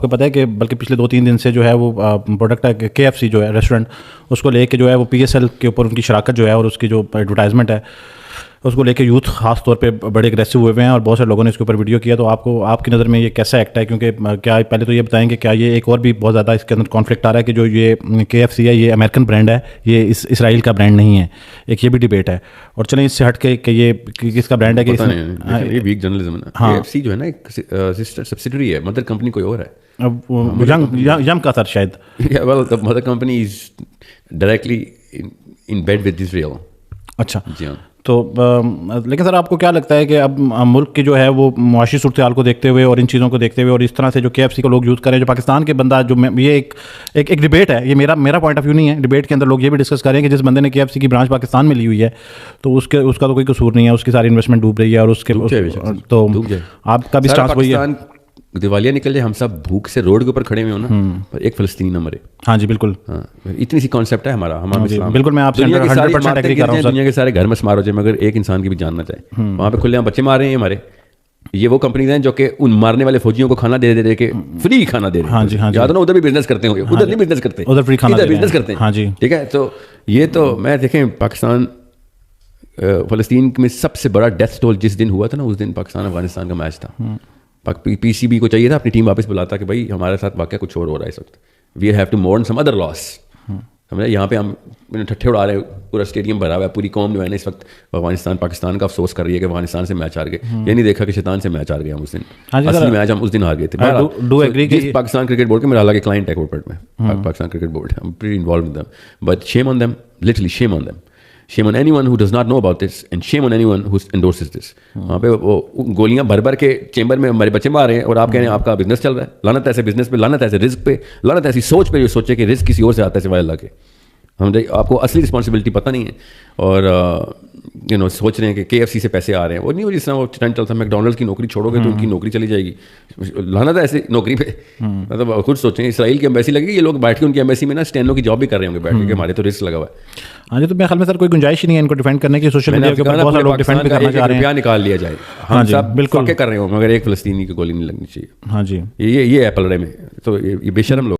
کو پتہ ہے کہ بلکہ پچھلے 2-3 دن سے جو ہے وہ پروڈکٹ ہے KFC جو ہے ریسٹورنٹ, اس کو لے کے جو ہے وہ PSL کے اوپر ان کی شراکت جو ہے اور اس کی جو ایڈورٹائزمنٹ ہے اس کو لے کے یوتھ خاص طور پہ بڑے اگریسو ہوئے ہیں, اور بہت سے لوگوں نے اس کے اوپر ویڈیو کیا. تو آپ کی نظر میں یہ کیسا ایکٹ ہے؟ کیونکہ کیا پہلے تو یہ بتائیں کہ کیا یہ ایک اور بھی بہت زیادہ اس کے اندر کانفلکٹ آ رہا ہے کہ جو یہ KFC ہے یہ امریکن برانڈ ہے, یہ اسرائیل کا برانڈ نہیں ہے, ایک یہ بھی ڈیبیٹ ہے. اور چلیں اس سے ہٹ کے کہ یہ کس کا برانڈ ہے, کہ یہ ویک جرنلزم ہے. KFC جو ہے نا ایک سبسیڈری ہے, مدر کمپنی کوئی اور ہے, یم کا سر شاید. Mother company is directly in bed with Israel. اچھا جی ہاں. تو لیکن سر آپ کو کیا لگتا ہے کہ اب ملک کی جو ہے وہ معاشی صورتحال کو دیکھتے ہوئے اور ان چیزوں کو دیکھتے ہوئے اور اس طرح سے جو KFC کو لوگ یوز کریں, جو پاکستان کے بندہ جو یہ ایک ڈیبیٹ ہے, یہ میرا پوائنٹ آف ویو نہیں ہے, ڈیبیٹ کے اندر لوگ یہ بھی ڈسکس کریں کہ جس بندے نے KFC کی برانچ پاکستان میں لی ہوئی ہے تو اس کا تو کوئی قصور نہیں ہے, اس کی ساری انویسٹمنٹ ڈوب رہی ہے, اور اس کے تو آپ کا بھی اسٹانس وہی ہے. دیوالیہ نکل جائے, ہم سب بھوک سے روڈ کے اوپر کھڑے ہوئے ہوں نا, پر ایک فلسطینی نہ مرے. ہاں جی بالکل, اتنی سی کانسیپٹ ہے ہمارا اسلام. بالکل میں آپ سے 100% ایگری کر رہا ہوں. دنیا کے سارے گھر میں سمار ہو جائے مگر ایک انسان کی بھی جان نہ جائے. وہاں پہ کھلے بچے مار رہے ہیں ہمارے. یہ وہ کمپنیز ہیں جو کہ ان مارنے والے فوجیوں کو کھانا دے دے کے فری کھانا دے رہے ہیں. ہاں جی, ہاں جی, یاد نا ادھر بھی بزنس کرتے ہوں گے, ادھر نہیں بزنس کرتے, ادھر فری کھانا بزنس کرتے ہیں. ہاں جی ٹھیک ہے. تو یہ تو میں دیکھیں پاکستان فلسطین میں سب سے بڑا ڈیتھ ٹول جس دن ہوا تھا نا, اس دن پاکستان افغانستان کا میچ تھا. PCB کو چاہیے تھا اپنی ٹیم واپس بلاتا کہ بھائی ہمارے ساتھ واقعہ کچھ اور ہو رہا ہے اس وقت, وی ہیو ٹو مورن سم ادر لاس. سمجھا, یہاں پہ ہم ٹھٹھے اڑا رہے ہیں, پورا اسٹیڈیم بھرا ہوا ہے, پوری قوم جو ہے نا اس وقت افغانستان پاکستان کا افسوس کر رہی ہے کہ افغانستان سے میچ ہار گئے. یہ نہیں دیکھا کہ شیطان سے میچ ہار گئے ہم اس دن, اصلی میچ ہم اس دن ہار گئے تھے. پاکستان کرکٹ بورڈ کے میرا حالانکہ کلائنٹ ہے کورپوریٹ میں, Pakistan cricket board, I'm pretty involved with them, but shame on them, literally shame on them. Shame on anyone who does not know about this and shame on anyone who endorses this. وہاں پہ وہ گولیاں بھر کے chamber میں ہمارے بچے مار رہے ہیں, اور آپ کہہ رہے ہیں آپ کا بزنس چل رہا ہے. لعنت ایسے بزنس پہ, لعنت ایسے رزق پہ, لعنت ایسی سوچ پہ جو سوچے کہ رزق کسی اور سے آتا ہے سوائے اللہ کے. آپ کو اصلی رسپانسبلٹی پتہ نہیں ہے, اور سوچ رہے ہیں کہ KFC سے پیسے آ رہے ہیں. اور نہیں, وہ جس طرح وہ ٹرینڈ چلتا ہے میکڈونلڈس کی نوکری چھوڑو گے تو ان کی نوکری چلی جائے گی. لعنت ہے ایسی نوکری پہ. مطلب خود سوچیں, اسرائیل کی ایمبیسی لگے گی, یہ لوگ بیٹھ کے ان کی ایمبیسی میں نا اسٹینو کی جاب بھی کر رہے ہوں گے بیٹھ کے, ہمارے تو رسک لگا ہوا ہے. ہاں جی, تو میرے خیال میں سر کوئی گنجائش ہی نہیں ہے ان کو ڈیفینڈ کرنے کی. سوشل میڈیا کے اوپر بہت سارے لوگ ڈیفینڈ بھی کرنا چاہ رہے ہیں. روپیہ نکال لیا جائے, ہم سب بالکل کر رہے ہوں مگر ایک فلسطینی کی گولی نہیں لگنی چاہیے. ہاں جی, یہ ہے پلڑے میں. تو یہ بے شرم لوگ.